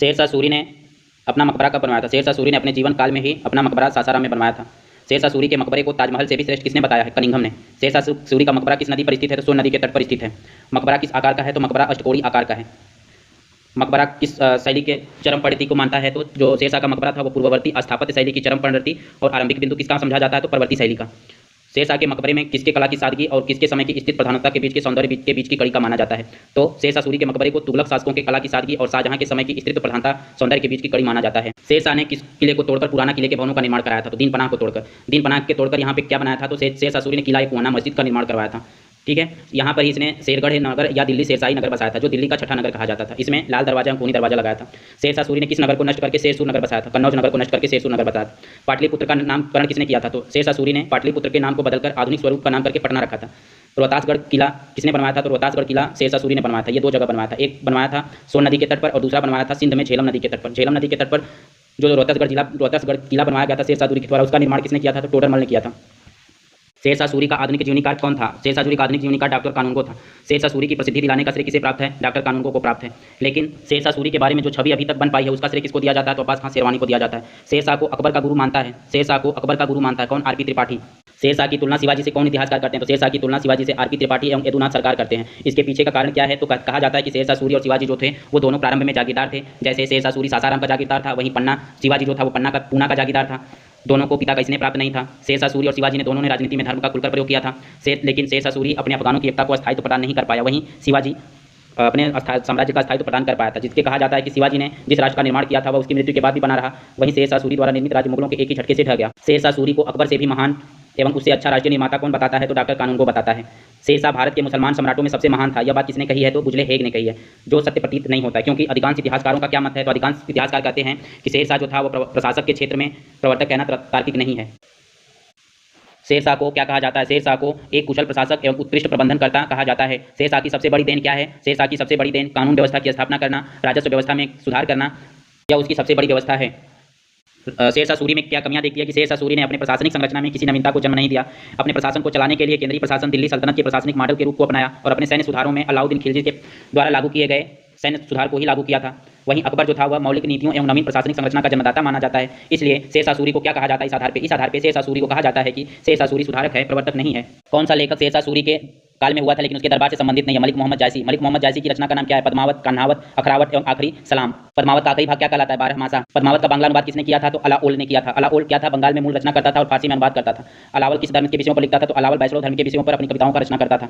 शेरशाह सूरी ने अपना मकबरा कब बनवाया था? शेरशाह सूरी ने अपने जीवन काल में ही अपना मकबरा सासाराम में बनवाया था। शेरशाह सूरी के मकबरे को ताजमहल से भी श्रेष्ठ किसने बताया है? कनिंघम ने। शेरशाह सूरी का मकबरा किस नदी पर स्थित है? तो सोन नदी के तट पर स्थित है। मकबरा किस आकार का है? तो मकबरा अष्टकोणीय आकार का है। मकबरा किस शैली के चरम परिणति को मानता है? तो जो शेरशाह का मकबरा था वो पूर्ववर्ती स्थापत्य शैली की चरम परिणति और आरंभिक बिंदु किसका समझा जाता है? तो परवर्ती शैली का। शेरशाह के मकबरे में किसके कला की सादगी और किसके समय की स्थित प्रधानता के बीच के सौंदर्य के बीच की कड़ी का माना जाता है? तो शेरशाह सूरी के मकबरे को तुगलक शासकों के कला की सादगी और शाहजहां के समय की स्थित प्रधानता सौंदर्य के बीच की कड़ी माना जाता है। शेरशाह ने किस किले को तोड़कर पुराना किले के भवनों का निर्माण कराया था? तो दीन पनाह को तोड़कर। दीन पनाह के तोड़कर यहाँ पे क्या बनाया था? तो शेरशाह सूरी ने किला एक कुआना मस्जिद का निर्माण करवाया था। ठीक है, यहाँ पर इसने शेरगढ़ नगर या दिल्ली शेरशाही नगर बसाया था, जो दिल्ली का छठा नगर कहा जाता था। इसमें लाल दरवाजा खूनी दरवाजा लगाया था। शेरशाह सूरी ने किस नगर को नष्ट करके शेरसूर नगर बसाया था? कन्नौज नगर को नष्ट करके शेरसूर नगर बसाया था। पाटलिपुत्र का नामकरण किसने किया था? तो शेरशाह सूरी ने पाटलिपुत्र के नाम को बदलकर आधुनिक स्वरूप का नाम करके पटना रखा था। रोहतासगढ़ किला किसने बनवाया था? तो रोहतासगढ़ किला शेरशाह सूरी ने बनवाया था। ये दो जगह बनवाया था, एक बनवाया था सोन नदी के तट पर और दूसरा बनवाया था सिंध में झेलम नदी के तट पर। झेलम नदी के तट पर जो रोहतासगढ़ किला बनवाया गया था शेरशाह सूरी के द्वारा, उसका निर्माण किसने किया था? तो टोडरमल ने किया था। शेरशाह सूरी का आधुनिक जीवनीकार कौन था? शेरशाह सूरी का आधुनिक जीवनीकार डॉक्टर कानूनगो था। शेरशाह सूरी की प्रसिद्धि दिलाने का श्रेय किसे प्राप्त है? डॉक्टर कानूनगो को प्राप्त है। लेकिन शेरशाह सूरी के बारे में जो छवि अभी तक बन पाई है उसका श्रेय किसको दिया जाता है? तो अब्बास खान शेरवानी को दिया जाता है। शेरशाह को अकबर का गुरु मानता है। शेरशाह को अकबर का गुरु मानता है कौन? आरपी त्रिपाठी। शेरशाह की तुलना शिवाजी से कौन इतिहासकार करते हैं? तो शेरशाह की तुलना शिवाजी से आरपी त्रिपाठी एवं यदुनाथ सरकार करते हैं। इसके पीछे का कारण क्या है? तो कहा जाता है कि शेरशाह सूरी और शिवाजी जो थे वो दोनों प्रारंभ में जागीरदार थे। जैसे शेरशाह सूरी सासाराम का जागीरदार था, वहीं पन्ना शिवाजी जो था वो पूना का जागीरदार था। दोनों को पिता का स्नेह प्राप्त नहीं था। शेरशाह सूरी और शिवाजी ने दोनों ने राजनीति में धर्म का खुलकर प्रयोग किया था। लेकिन शेरशाह सूरी अपने अफगानों की एकता को स्थायित्व प्रदान नहीं कर पाया, वहीं शिवाजी अपने साम्राज्य का स्थायित्व प्रदान कर पाया था, जिसके कहा जाता है कि शिवाजी ने जिस राष्ट्र का निर्माण किया था वह उसकी मृत्यु के बाद भी बना रहा। वहीं शेरशाह सूरी द्वारा निर्मित राज्य मुगलों के एक ही झटके से ढह गया। शेरशाह सूरी को अकबर से भी महान एवं उससे अच्छा राष्ट्रीय निर्माता कौन बताता है? तो डॉक्टर कानूनगो बताता है। शेरशाह भारत के मुसलमान सम्राटों में सबसे महान था। यह बात किसने कही है? तो बुजले हेग ने कही है, जो सत्य प्रतीत नहीं होता है, क्योंकि अधिकांश इतिहासकारों का क्या मत है? तो अधिकांश इतिहासकार कहते हैं कि शेरशाह जो था वो प्रशासक के क्षेत्र में प्रवर्तक कहना तार्किक नहीं है। शेरशाह को क्या कहा जाता है? शेरशाह को एक कुशल प्रशासक एवं उत्कृष्ट प्रबंधनकर्ता कहा जाता है। शेरशाह की सबसे बड़ी देन क्या है? शेरशाह की सबसे बड़ी देन कानून व्यवस्था की स्थापना करना, राजस्व व्यवस्था में सुधार करना, यह उसकी सबसे बड़ी व्यवस्था है। शेरशाह सूरी में क्या कमियां देखती है कि शेरशाह सूरी ने अपने प्रशासनिक संरचना में किसी नवीनता को जन्म नहीं दिया। अपने प्रशासन को चलाने के लिए केंद्रीय प्रशासन दिल्ली सल्तनत के प्रशासनिक मॉडल के रूप को अपनाया और अपने सैन्य सुधारों में अलाउद्दीन खिलजी के द्वारा लागू किए गए सैन्य सुधार को ही लागू किया था। वहीं अकबर जो था वह मौलिक नीतियों एवं नवीन प्रशासनिक संरचना का जन्मदाता माना जाता है। इसलिए शेरशाह सूरी को क्या कहा जाता है? इस आधार पे शेरशाह सूरी को कहा जाता है कि शेरशाह सूरी सुधारक है, प्रवर्तक नहीं है। कौन सा लेखक शेरशाह सूरी के काल में हुआ था लेकिन उसके दरबार से संबंधित नहीं है? मलिक मोहम्मद जायसी। मलिक मोहम्मद जायसी की रचना का नाम क्या है? पद्मावत, कान्हावत, अखरावत एवं आखिरी सलाम। पद्मावत का आखिरी भाग क्या कहलाता है? 12 मासा। पद्मावत का बांग्ला अनुवाद किसने किया था? तो अलाओल ने किया था। अलाओल क्या था? बंगाल में मूल रचना करता था और फारसी में अनुवाद करता था। अलावल किस धर्म के विषयों पर लिखता था? तो अलावल वैष्णव धर्म के विषयों पर अपनी कविताओं का रचना करता था।